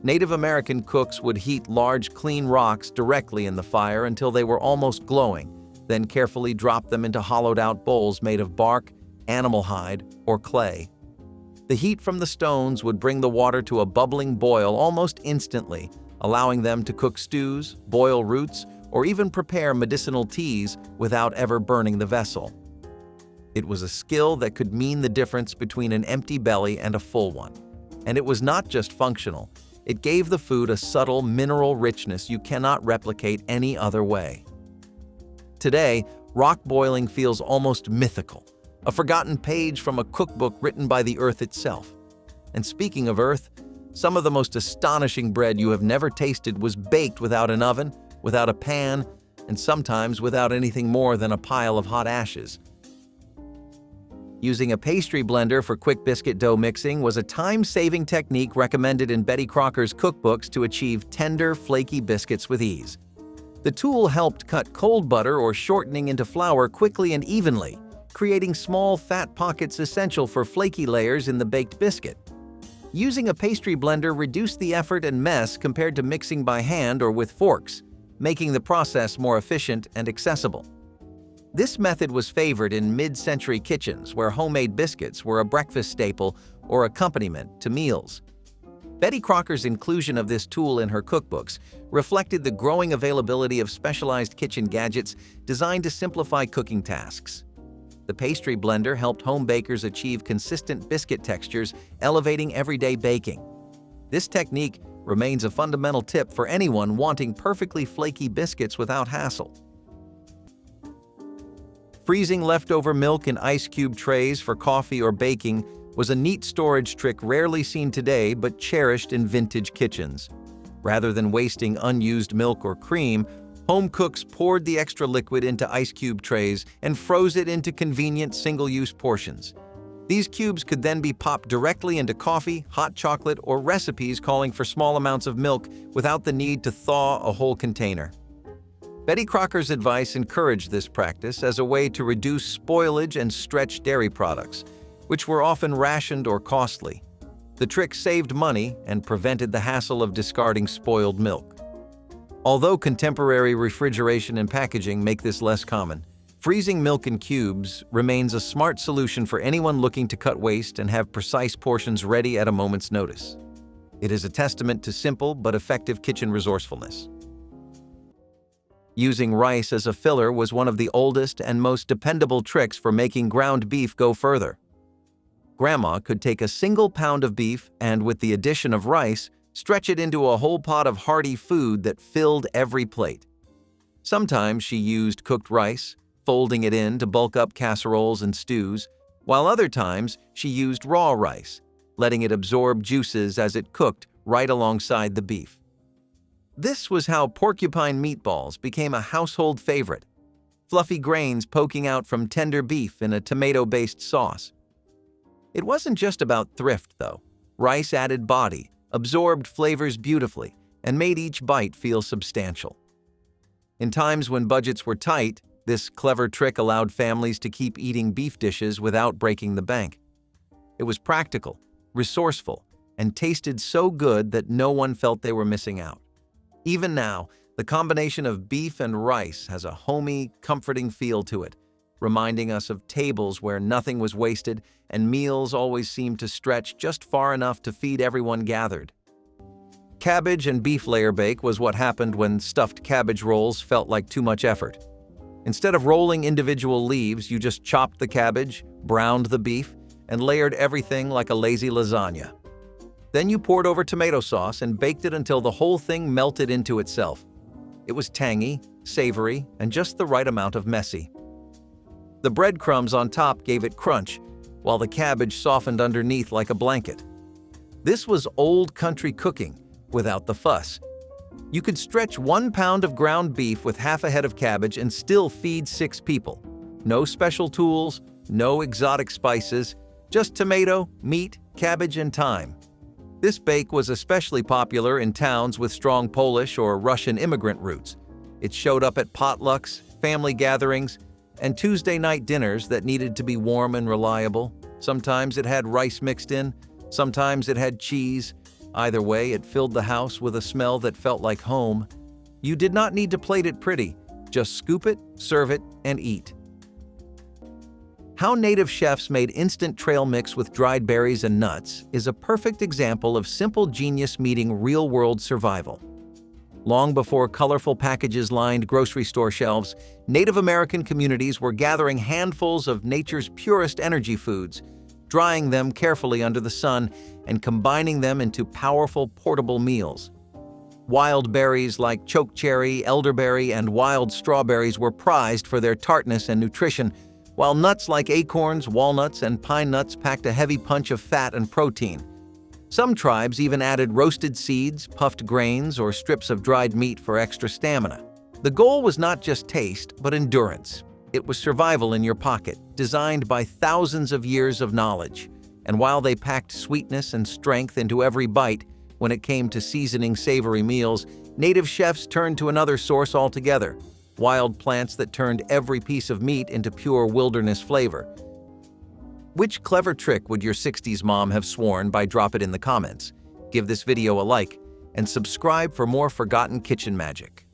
Native American cooks would heat large, clean rocks directly in the fire until they were almost glowing, then carefully drop them into hollowed-out bowls made of bark, animal hide, or clay. The heat from the stones would bring the water to a bubbling boil almost instantly, allowing them to cook stews, boil roots, or even prepare medicinal teas without ever burning the vessel. It was a skill that could mean the difference between an empty belly and a full one. And it was not just functional. It gave the food a subtle mineral richness you cannot replicate any other way. Today, rock boiling feels almost mythical, a forgotten page from a cookbook written by the earth itself. And speaking of earth, Some of the most astonishing bread you have never tasted was baked without an oven, without a pan, and sometimes without anything more than a pile of hot ashes. Using a pastry blender for quick biscuit dough mixing was a time-saving technique recommended in Betty Crocker's cookbooks to achieve tender, flaky biscuits with ease. The tool helped cut cold butter or shortening into flour quickly and evenly, creating small, fat pockets essential for flaky layers in the baked biscuit. Using a pastry blender reduced the effort and mess compared to mixing by hand or with forks, making the process more efficient and accessible. This method was favored in mid-century kitchens where homemade biscuits were a breakfast staple or accompaniment to meals. Betty Crocker's inclusion of this tool in her cookbooks reflected the growing availability of specialized kitchen gadgets designed to simplify cooking tasks. The pastry blender helped home bakers achieve consistent biscuit textures, elevating everyday baking. This technique remains a fundamental tip for anyone wanting perfectly flaky biscuits without hassle. Freezing leftover milk in ice cube trays for coffee or baking was a neat storage trick rarely seen today but cherished in vintage kitchens. Rather than wasting unused milk or cream, home cooks poured the extra liquid into ice cube trays and froze it into convenient single-use portions. These cubes could then be popped directly into coffee, hot chocolate, or recipes calling for small amounts of milk without the need to thaw a whole container. Betty Crocker's advice encouraged this practice as a way to reduce spoilage and stretch dairy products, which were often rationed or costly. The trick saved money and prevented the hassle of discarding spoiled milk. Although contemporary refrigeration and packaging make this less common, freezing milk in cubes remains a smart solution for anyone looking to cut waste and have precise portions ready at a moment's notice. It is a testament to simple but effective kitchen resourcefulness. Using rice as a filler was one of the oldest and most dependable tricks for making ground beef go further. Grandma could take a single pound of beef and, with the addition of rice, stretch it into a whole pot of hearty food that filled every plate. Sometimes she used cooked rice, folding it in to bulk up casseroles and stews, while other times she used raw rice, letting it absorb juices as it cooked right alongside the beef. This was how porcupine meatballs became a household favorite, fluffy grains poking out from tender beef in a tomato-based sauce. It wasn't just about thrift, though. Rice added body, absorbed flavors beautifully, and made each bite feel substantial. In times when budgets were tight, this clever trick allowed families to keep eating beef dishes without breaking the bank. It was practical, resourceful, and tasted so good that no one felt they were missing out. Even now, the combination of beef and rice has a homey, comforting feel to it, reminding us of tables where nothing was wasted and meals always seemed to stretch just far enough to feed everyone gathered. Cabbage and beef layer bake was what happened when stuffed cabbage rolls felt like too much effort. Instead of rolling individual leaves, you just chopped the cabbage, browned the beef, and layered everything like a lazy lasagna. Then you poured over tomato sauce and baked it until the whole thing melted into itself. It was tangy, savory, and just the right amount of messy. The breadcrumbs on top gave it crunch, while the cabbage softened underneath like a blanket. This was old country cooking, without the fuss. You could stretch 1 pound of ground beef with half a head of cabbage and still feed 6 people. No special tools, no exotic spices, just tomato, meat, cabbage, and thyme. This bake was especially popular in towns with strong Polish or Russian immigrant roots. It showed up at potlucks, family gatherings, and Tuesday night dinners that needed to be warm and reliable. Sometimes it had rice mixed in, sometimes it had cheese. Either way, it filled the house with a smell that felt like home. You did not need to plate it pretty, just scoop it, serve it, and eat. How native chefs made instant trail mix with dried berries and nuts is a perfect example of simple genius meeting real-world survival. Long before colorful packages lined grocery store shelves, Native American communities were gathering handfuls of nature's purest energy foods, drying them carefully under the sun, and combining them into powerful portable meals. Wild berries like chokecherry, elderberry, and wild strawberries were prized for their tartness and nutrition, while nuts like acorns, walnuts, and pine nuts packed a heavy punch of fat and protein. Some tribes even added roasted seeds, puffed grains, or strips of dried meat for extra stamina. The goal was not just taste, but endurance. It was survival in your pocket, designed by thousands of years of knowledge. And while they packed sweetness and strength into every bite, when it came to seasoning savory meals, native chefs turned to another source altogether: wild plants that turned every piece of meat into pure wilderness flavor. Which clever trick would your 60s mom have sworn by? Drop it in the comments. Give this video a like and subscribe for more forgotten kitchen magic.